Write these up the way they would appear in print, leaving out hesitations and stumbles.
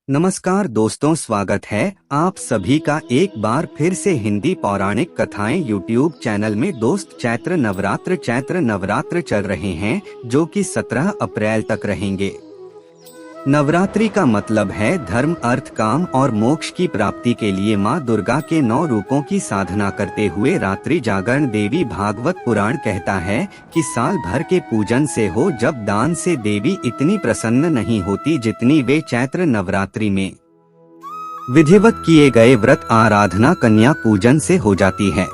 नमस्कार दोस्तों, स्वागत है आप सभी का एक बार फिर से हिंदी पौराणिक कथाएं यूट्यूब चैनल में। दोस्त, चैत्र नवरात्र चल रहे हैं जो कि 17 अप्रैल तक रहेंगे। नवरात्रि का मतलब है धर्म, अर्थ, काम और मोक्ष की प्राप्ति के लिए माँ दुर्गा के 9 रूपों की साधना करते हुए रात्रि जागरण। देवी भागवत पुराण कहता है कि साल भर के पूजन से हो जब दान से देवी इतनी प्रसन्न नहीं होती जितनी वे चैत्र नवरात्रि में विधिवत किए गए व्रत आराधना कन्या पूजन से हो जाती है।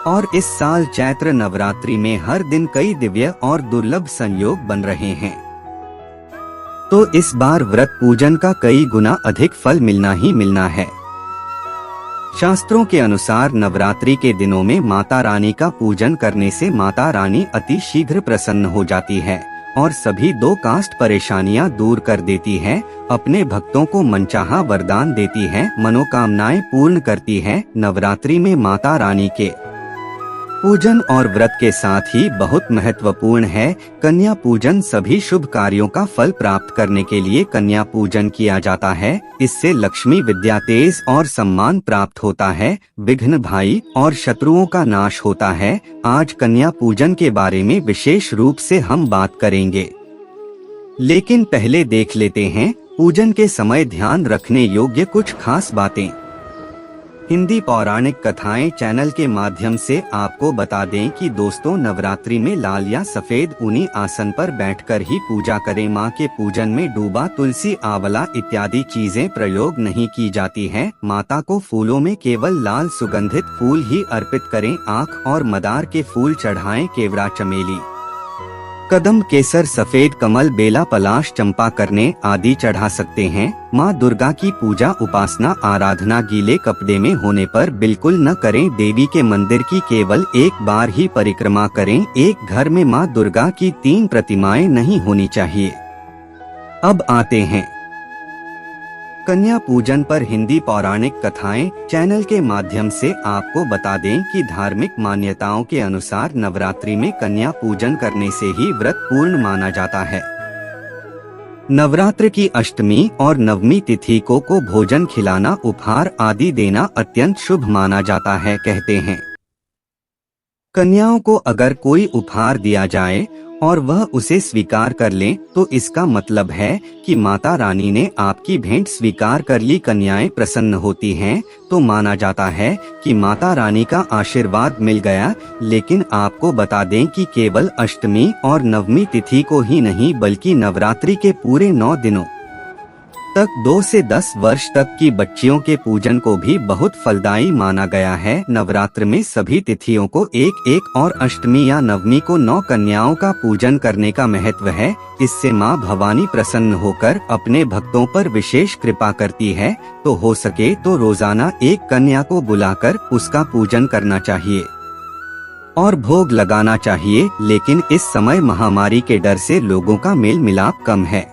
और इस साल चैत्र नवरात्रि में हर दिन कई दिव्य और दुर्लभ संयोग बन रहे हैं, तो इस बार व्रत पूजन का कई गुना अधिक फल मिलना ही मिलना है। शास्त्रों के अनुसार नवरात्रि के दिनों में माता रानी का पूजन करने से माता रानी अति शीघ्र प्रसन्न हो जाती है और सभी 2 कास्ट परेशानियां दूर कर देती है, अपने भक्तों को मनचाहा वरदान देती है, मनोकामनाएं पूर्ण करती है। नवरात्रि में माता रानी के पूजन और व्रत के साथ ही बहुत महत्वपूर्ण है कन्या पूजन। सभी शुभ कार्यों का फल प्राप्त करने के लिए कन्या पूजन किया जाता है। इससे लक्ष्मी, विद्या, तेज और सम्मान प्राप्त होता है, विघ्न भाई और शत्रुओं का नाश होता है। आज कन्या पूजन के बारे में विशेष रूप से हम बात करेंगे, लेकिन पहले देख लेते हैं पूजन के समय ध्यान रखने योग्य कुछ खास बातें। हिंदी पौराणिक कथाएं चैनल के माध्यम से आपको बता दें कि दोस्तों, नवरात्रि में लाल या सफेद ऊनी आसन पर बैठकर ही पूजा करें। मां के पूजन में दूबा, तुलसी, आंवला इत्यादि चीजें प्रयोग नहीं की जाती हैं। माता को फूलों में केवल लाल सुगंधित फूल ही अर्पित करें। आँख और मदार के फूल चढ़ाएं। केवड़ा, चमेली, कदम, केसर, सफेद कमल, बेला, पलाश, चंपा, करने आदि चढ़ा सकते हैं। माँ दुर्गा की पूजा, उपासना, आराधना गीले कपड़े में होने पर बिल्कुल न करें। देवी के मंदिर की केवल एक बार ही परिक्रमा करें। एक घर में माँ दुर्गा की 3 प्रतिमाएं नहीं होनी चाहिए। अब आते हैं कन्या पूजन पर। हिंदी पौराणिक कथाएं चैनल के माध्यम से आपको बता दें कि धार्मिक मान्यताओं के अनुसार नवरात्रि में कन्या पूजन करने से ही व्रत पूर्ण माना जाता है। नवरात्र की अष्टमी और नवमी तिथि को भोजन खिलाना, उपहार आदि देना अत्यंत शुभ माना जाता है। कहते हैं कन्याओं को अगर कोई उपहार दिया जाए और वह उसे स्वीकार कर लें तो इसका मतलब है कि माता रानी ने आपकी भेंट स्वीकार कर ली। कन्याएं प्रसन्न होती हैं तो माना जाता है कि माता रानी का आशीर्वाद मिल गया। लेकिन आपको बता दें कि केवल अष्टमी और नवमी तिथि को ही नहीं बल्कि नवरात्रि के पूरे 9 दिनों तक 2 से 10 वर्ष तक की बच्चियों के पूजन को भी बहुत फलदायी माना गया है। नवरात्र में सभी तिथियों को एक और अष्टमी या नवमी को 9 कन्याओं का पूजन करने का महत्व है। इससे माँ भवानी प्रसन्न होकर अपने भक्तों पर विशेष कृपा करती है। तो हो सके तो रोजाना एक कन्या को बुलाकर उसका पूजन करना चाहिए और भोग लगाना चाहिए। लेकिन इस समय महामारी के डर से लोगों का मेल मिलाप कम है।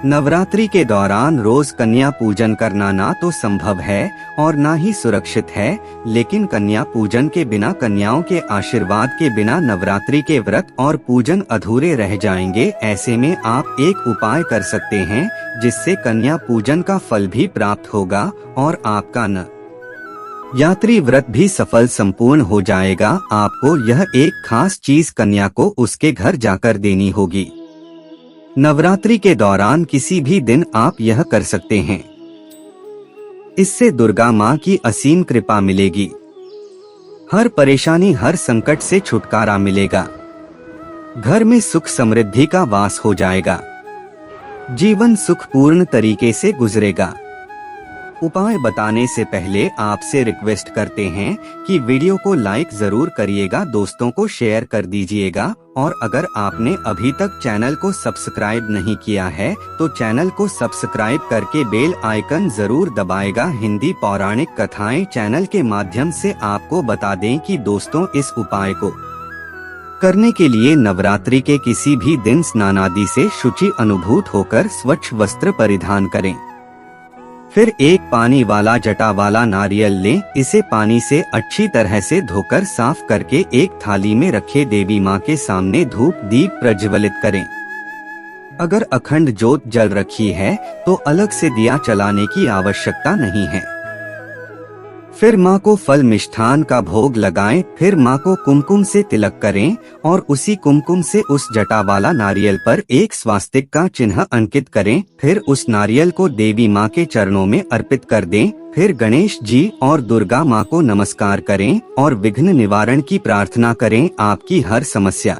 नवरात्रि के दौरान रोज कन्या पूजन करना ना तो संभव है और ना ही सुरक्षित है। लेकिन कन्या पूजन के बिना, कन्याओं के आशीर्वाद के बिना नवरात्रि के व्रत और पूजन अधूरे रह जाएंगे। ऐसे में आप एक उपाय कर सकते हैं जिससे कन्या पूजन का फल भी प्राप्त होगा और आपका यात्री व्रत भी सफल संपूर्ण हो जाएगा। आपको यह एक खास चीज कन्या को उसके घर जाकर देनी होगी। नवरात्रि के दौरान किसी भी दिन आप यह कर सकते हैं। इससे दुर्गा माँ की असीम कृपा मिलेगी। हर परेशानी, हर संकट से छुटकारा मिलेगा। घर में सुख समृद्धि का वास हो जाएगा। जीवन सुखपूर्ण तरीके से गुजरेगा। उपाय बताने से पहले आपसे रिक्वेस्ट करते हैं कि वीडियो को लाइक जरूर करिएगा, दोस्तों को शेयर कर दीजिएगा और अगर आपने अभी तक चैनल को सब्सक्राइब नहीं किया है तो चैनल को सब्सक्राइब करके बेल आइकन जरूर दबाएगा। हिंदी पौराणिक कथाएं चैनल के माध्यम से आपको बता दें कि दोस्तों, इस उपाय को करने के लिए नवरात्रि के किसी भी दिन स्नान आदि से शुचि अनुभूत होकर स्वच्छ वस्त्र परिधान करें। फिर एक पानी वाला जटा वाला नारियल लें। इसे पानी से अच्छी तरह से धोकर साफ करके एक थाली में रखे। देवी माँ के सामने धूप दीप प्रज्वलित करें। अगर अखंड ज्योत जल रखी है तो अलग से दिया जलाने की आवश्यकता नहीं है। फिर माँ को फल मिष्ठान का भोग लगाएं, फिर माँ को कुमकुम से तिलक करें और उसी कुमकुम से उस जटा वाला नारियल पर एक स्वास्तिक का चिन्ह अंकित करें। फिर उस नारियल को देवी माँ के चरणों में अर्पित कर दें। फिर गणेश जी और दुर्गा माँ को नमस्कार करें और विघ्न निवारण की प्रार्थना करें। आपकी हर समस्या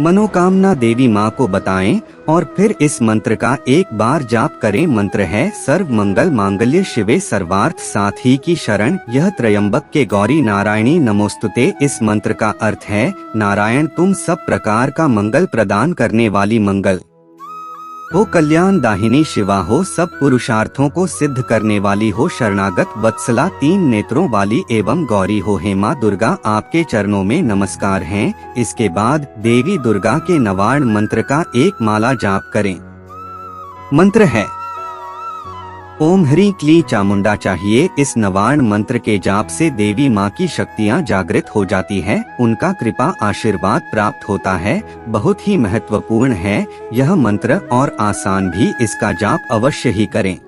मनोकामना देवी माँ को बताएं और फिर इस मंत्र का एक बार जाप करें। मंत्र है सर्व मंगल मांगल्य शिवे सर्वार्थ साधी की शरण। यह त्रयंबक के गौरी नारायणी नमोस्तुते। इस मंत्र का अर्थ है नारायण तुम सब प्रकार का मंगल प्रदान करने वाली मंगल हो, कल्याण दाहिनी शिवा हो, सब पुरुषार्थों को सिद्ध करने वाली हो, शरणागत वत्सला, तीन नेत्रों वाली एवं गौरी हो। हे माँ दुर्गा आपके चरणों में नमस्कार हैं। इसके बाद देवी दुर्गा के नवार्ण मंत्र का एक माला जाप करें। मंत्र है ओम ह्रीं क्लीं चामुंडा। चाहिए इस नवार्ण मंत्र के जाप से देवी माँ की शक्तियाँ जागृत हो जाती है, उनका कृपा आशीर्वाद प्राप्त होता है। बहुत ही महत्वपूर्ण है यह मंत्र और आसान भी, इसका जाप अवश्य ही करें।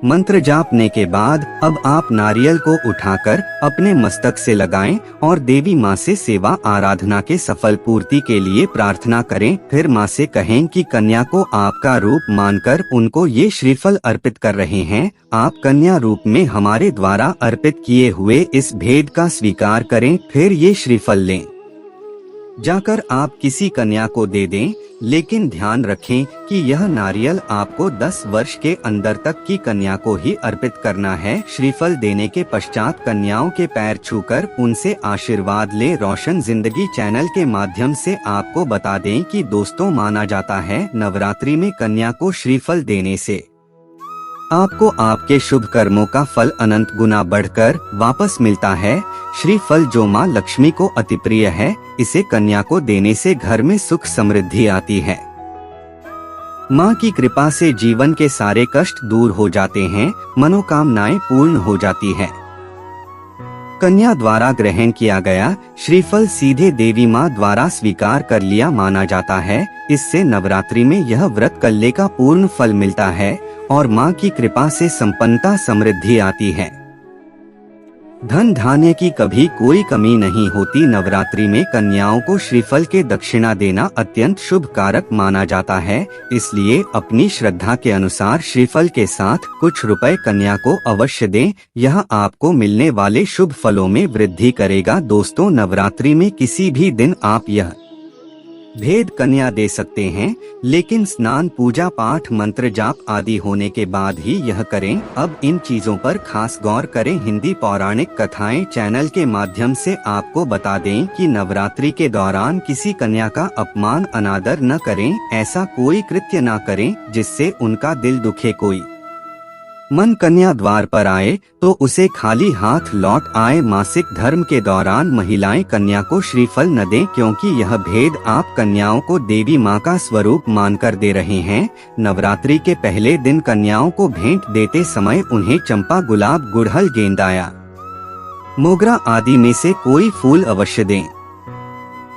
मंत्र जापने के बाद अब आप नारियल को उठाकर अपने मस्तक से लगाएं और देवी माँ से सेवा आराधना के सफल पूर्ति के लिए प्रार्थना करें। फिर माँ से कहें कि कन्या को आपका रूप मानकर उनको ये श्रीफल अर्पित कर रहे हैं। आप कन्या रूप में हमारे द्वारा अर्पित किए हुए इस भेद का स्वीकार करें। फिर ये श्रीफल लें, जाकर आप किसी कन्या को दे दें, लेकिन ध्यान रखें कि यह नारियल आपको 10 वर्ष के अंदर तक की कन्या को ही अर्पित करना है। श्रीफल देने के पश्चात कन्याओं के पैर छूकर उनसे आशीर्वाद ले। रोशन जिंदगी चैनल के माध्यम से आपको बता दें कि दोस्तों माना जाता है नवरात्रि में कन्या को श्रीफल देने से आपको आपके शुभ कर्मों का फल अनंत गुना बढ़कर वापस मिलता है। श्रीफल जो माँ लक्ष्मी को अति प्रिय है, इसे कन्या को देने से घर में सुख समृद्धि आती है। माँ की कृपा से जीवन के सारे कष्ट दूर हो जाते हैं, मनोकामनाएं पूर्ण हो जाती है। कन्या द्वारा ग्रहण किया गया श्रीफल सीधे देवी माँ द्वारा स्वीकार कर लिया माना जाता है। इससे नवरात्रि में यह व्रत कल्ले का पूर्ण फल मिलता है और माँ की कृपा से संपन्नता समृद्धि आती है। धन धान्य की कभी कोई कमी नहीं होती। नवरात्रि में कन्याओं को श्रीफल के दक्षिणा देना अत्यंत शुभ कारक माना जाता है, इसलिए अपनी श्रद्धा के अनुसार श्रीफल के साथ कुछ रुपए कन्या को अवश्य दें। यह आपको मिलने वाले शुभ फलों में वृद्धि करेगा। दोस्तों नवरात्रि में किसी भी दिन आप यह भेद कन्या दे सकते हैं, लेकिन स्नान पूजा पाठ मंत्र जाप आदि होने के बाद ही यह करें। अब इन चीजों पर खास गौर करें। हिंदी पौराणिक कथाएं चैनल के माध्यम से आपको बता दें कि नवरात्रि के दौरान किसी कन्या का अपमान अनादर न करें। ऐसा कोई कृत्य न करें जिससे उनका दिल दुखे। कोई मन कन्या द्वार पर आए तो उसे खाली हाथ लौट आए। मासिक धर्म के दौरान महिलाएं कन्या को श्रीफल न दें, क्योंकि यह भेद आप कन्याओं को देवी माँ का स्वरूप मानकर दे रहे हैं। नवरात्रि के पहले दिन कन्याओं को भेंट देते समय उन्हें चंपा, गुलाब, गुड़हल, गेंदाया, मोगरा आदि में से कोई फूल अवश्य दें।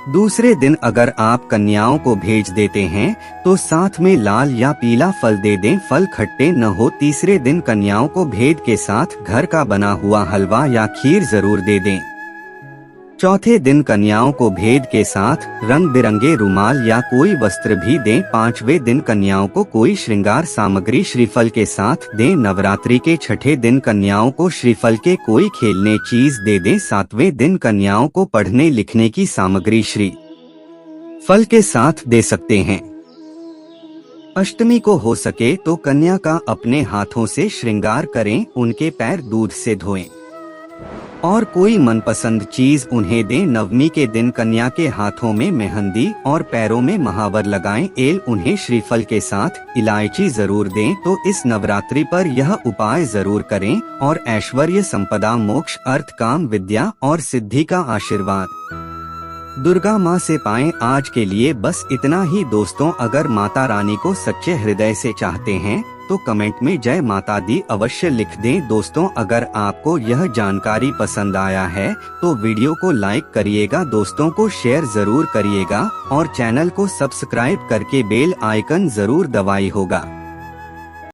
दूसरे दिन अगर आप कन्याओं को भेज देते हैं तो साथ में लाल या पीला फल दे दें, फल खट्टे न हो। तीसरे दिन कन्याओं को भेद के साथ घर का बना हुआ हलवा या खीर जरूर दे दें। चौथे दिन कन्याओं को भेद के साथ रंग बिरंगे रुमाल या कोई वस्त्र भी दें। पांचवें दिन कन्याओं को कोई श्रृंगार सामग्री श्रीफल के साथ दें। नवरात्रि के छठे दिन कन्याओं को श्रीफल के कोई खेलने चीज दे दें। सातवें दिन कन्याओं को पढ़ने लिखने की सामग्री श्री फल के साथ दे सकते हैं। अष्टमी को हो सके तो कन्या का अपने हाथों से श्रृंगार करें, उनके पैर दूध से धोएं और कोई मनपसंद चीज उन्हें दें। नवमी के दिन कन्या के हाथों में मेहंदी और पैरों में महावर लगाएं। एल उन्हें श्रीफल के साथ इलायची जरूर दें। तो इस नवरात्रि पर यह उपाय जरूर करें और ऐश्वर्य, संपदा, मोक्ष, अर्थ, काम, विद्या और सिद्धि का आशीर्वाद दुर्गा माँ से पाएं। आज के लिए बस इतना ही दोस्तों। अगर माता रानी को सच्चे हृदय से चाहते हैं तो कमेंट में जय माता दी अवश्य लिख दें। दोस्तों, अगर आपको यह जानकारी पसंद आया है तो वीडियो को लाइक करिएगा, दोस्तों को शेयर जरूर करिएगा और चैनल को सब्सक्राइब करके बेल आइकन जरूर दबाई होगा।